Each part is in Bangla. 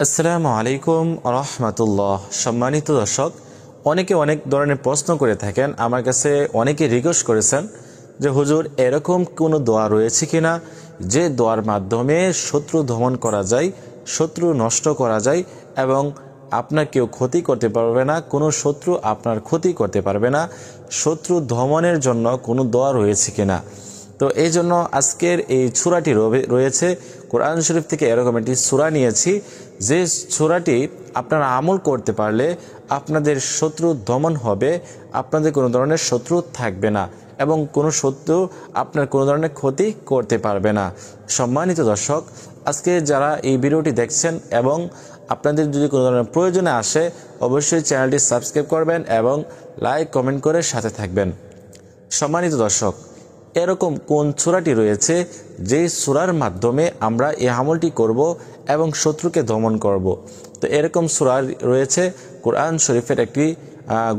আসসালামু আলাইকুম রহমতুল্লাহ। সম্মানিত দর্শক, অনেকে অনেক ধরনের প্রশ্ন করে থাকেন। আমার কাছে অনেকে রিকোয়েস্ট করেছেন যে হুজুর, এরকম কোনো দোয়া রয়েছে কিনা যে দোয়ার মাধ্যমে শত্রু দমন করা যায়, শত্রু নষ্ট করা যায় এবং আপনার কেউ ক্ষতি করতে পারবে না, কোনো শত্রু আপনার ক্ষতি করতে পারবে না, শত্রু দমনের জন্য কোনো দোয়া রয়েছে কিনা। তো এই জন্য আজকের এই সূরাটি রয়েছে কোরআন শরীফ থেকে। এরকম একটি সূরা নিয়েছি যে সূরাটি আপনারা আমল করতে পারলে আপনাদের শত্রু দমন হবে, আপনাদের কোনো ধরনের শত্রু থাকবে না এবং কোনো শত্রু আপনার কোনো ধরনের ক্ষতি করতে পারবে না। সম্মানিত দর্শক, আজকে যারা এই ভিডিওটি দেখছেন এবং আপনাদের যদি কোনো ধরনের প্রয়োজনে আসে, অবশ্যই চ্যানেলটি সাবস্ক্রাইব করবেন এবং লাইক কমেন্ট করে সাথে থাকবেন। সম্মানিত দর্শক, এরকম কোন সূরাটি রয়েছে যেই সূরার মাধ্যমে আমরা এই আমলটি করব এবং শত্রুকে দমন করব। তো এরকম সূরা রয়েছে কোরআন শরীফের একটি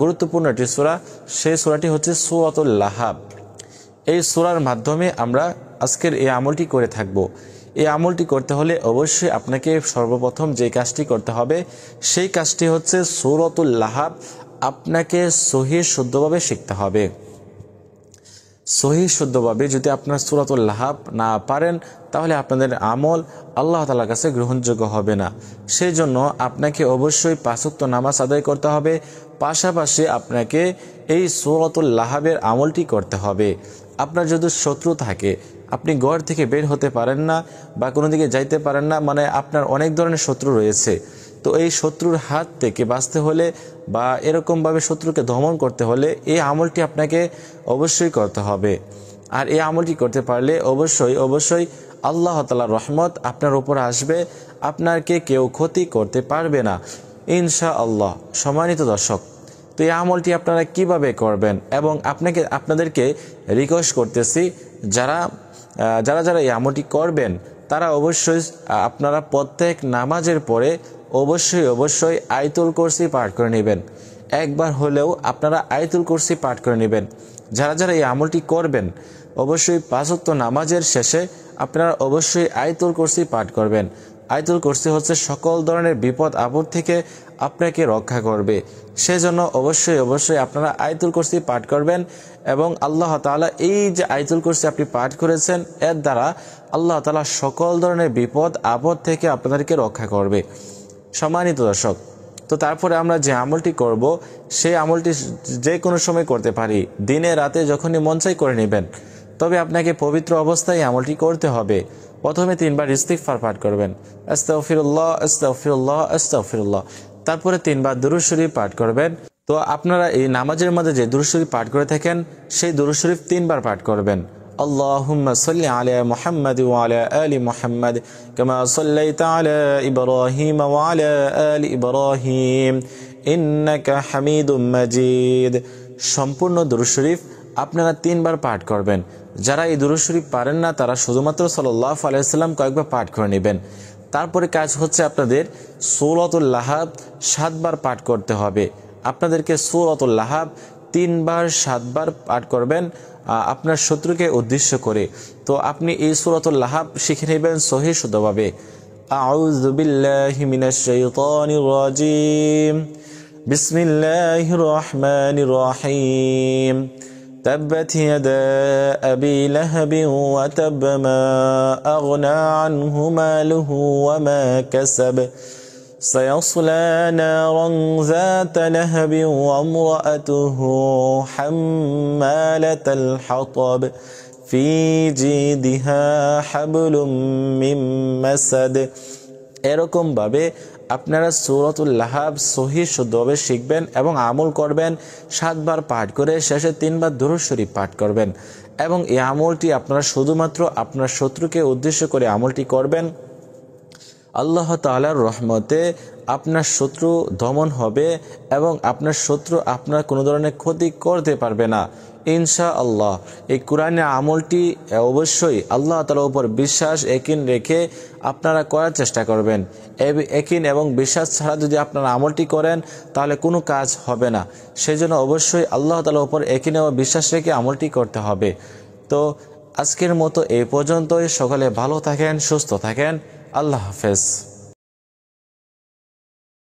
গুরুত্বপূর্ণ একটি সূরা। সেই সূরাটি হচ্ছে সূরাতুল লাহাব। এই সূরার মাধ্যমে আমরা আজকের এই আমলটি করে থাকব। এই আমলটি করতে হলে অবশ্যই আপনাকে সর্বপ্রথম যে কাজটি করতে হবে সেই কাজটি হচ্ছে সূরাতুল লাহাব আপনাকে সহিহ শুদ্ধভাবে শিখতে হবে। সহিহ শুদ্ধভাবে যদি আপনার সূরাতুল লাহাব না পারেন তাহলে আপনাদের আমল আল্লাহ তাআলার কাছে গ্রহণযোগ্য হবে না। সেই জন্য আপনাকে অবশ্যই ৫ ওয়াক্ত নামাজ আদায় করতে হবে, পাশাপাশি আপনাকে এই সূরাতুল লাহাবের আমলটি করতে হবে। আপনার যদি শত্রু থাকে, আপনি ঘর থেকে বের হতে পারেন না বা কোনো দিকে যাইতে পারেন না, মানে আপনার অনেক ধরনের শত্রু রয়েছে। তো এই শত্রুর হাত থেকে বাঁচতে হলে বা এরকমভাবে শত্রুকে দমন করতে হলে এই আমলটি আপনাকে অবশ্যই করতে হবে। আর এই আমলটি করতে পারলে অবশ্যই আল্লাহ তাআলার রহমত আপনার উপর আসবে, আপনাকে কেউ ক্ষতি করতে পারবে না ইনশাআল্লাহ। সম্মানিত দর্শক, তো এই আমলটি আপনারা কিভাবে করবেন এবং আপনাদেরকে রিকোয়েস্ট করতেছি, যারা এই আমলটি করবেন তারা অবশ্যই আপনারা প্রত্যেক নামাজের পরে অবশ্যই আয়াতুল কুরসি পাঠ করে নেবেন। একবার হলেও আপনারা আয়াতুল কুরসি পাঠ করে নেবেন। যারা এই আমলটি করবেন অবশ্যই ৫ ওয়াক্ত নামাজের শেষে আপনারা অবশ্যই আয়াতুল কুরসি পাঠ করবেন। আয়াতুল কুরসি হচ্ছে সকল ধরনের বিপদ আপদ থেকে আপনাকে রক্ষা করবে। সেজন্য অবশ্যই আপনারা আয়াতুল কুরসি পাঠ করবেন এবং আল্লাহ তাআলা এই যে আয়াতুল কুরসি আপনি পাঠ করেছেন এর দ্বারা আল্লাহ তাআলা সকল ধরনের বিপদ আপদ থেকে আপনাদেরকে রক্ষা করবে। সম্মানিত দর্শক, তো তারপরে আমরা যে আমলটি করব সেই আমলটি যে কোনো সময় করতে পারি, দিনে রাতে যখনই মন চাই করে নেবেন। তবে আপনাকে পবিত্র অবস্থায় আমলটি করতে হবে। প্রথমে 3 বার ইস্তিগফার পাঠ করবেন, আস্তাগফিরুল্লাহ আস্তাগফিরুল্লাহ আস্তাগফিরুল্লাহ। তারপরে 3 বার দুরূদ শরীফ পাঠ করবেন। তো আপনারা এই নামাজের মধ্যে যে দুরূদ শরীফ পাঠ করে থাকেন সেই দুরূদ শরীফ 3 বার পাঠ করবেন। اللهم صل على محمد وعلى آل محمد كما صليت على إبراهيم وعلى آل إبراهيم إنك حميد مجيد। সম্পূর্ণ দুরূদ শরীফ আপনারা 3 বার পাঠ করবেন। যারা এই দুরূদ শরীফ পারেন না তারা শুধুমাত্র সাল্লাল্লাহু আলাইহি ওয়াসাল্লাম কয়েকবার পাঠ করে নেবেন। তারপরে কাজ হচ্ছে আপনাদের সূরাতুল লাহাব 7 বার পাঠ করতে হবে। আপনাদেরকে সূরাতুল লাহাব 3 বার 7 বার পাঠ করবেন আপনার শত্রুকে উদ্দেশ্য করে। তো আপনি এই সূরাতুল লাহাব শিখে নেবেন সহিহ শুদ্ধভাবে। আউযু বিল্লাহি মিনাশ শাইতানির রাজিম, বিসমিল্লাহির রহমানির রহিম। তাব্বাত ইয়াদা আবি লাহাবিন ওয়া তাব মা আগনা আনহু মালুহু ওয়া মা কাসাব سيصلى نارا ذات لهب وامرأته حمالة الحطب في جيدها حبل من مسد। এরকম ভাবে আপনারা সূরাতুল লাহাব সহিহ শুদ্ধভাবে শিখবেন এবং আমল করবেন। 7 বার পাঠ করে শেষে 3 বার দুরূদ শরীফ পাঠ করবেন এবং এই আমলটি আপনারা শুধুমাত্র আপনার শত্রুকে উদ্দেশ্য করে আমলটি করবেন। আল্লাহ তাআলার রহমতে আপনার শত্রু দমন হবে এবং আপনার শত্রু আপনার কোনো ধরনের ক্ষতি করতে পারবে না ইনশাআল্লাহ। এই কোরআনের আমলটি অবশ্যই আল্লাহ তাআলার উপর বিশ্বাস ইয়াকিন রেখে আপনারা করার চেষ্টা করবেন। ইয়াকিন এবং বিশ্বাস ছাড়া যদি আপনারা আমলটি করেন তাহলে কোনো কাজ হবে না। সেজন্য অবশ্যই আল্লাহ তাআলার উপর ইয়াকিন এবং বিশ্বাস রেখে আমলটি করতে হবে। তো আজকের মতো এই পর্যন্তই। সকলে ভালো থাকেন, সুস্থ থাকেন। আল্লাহ হাফেজ।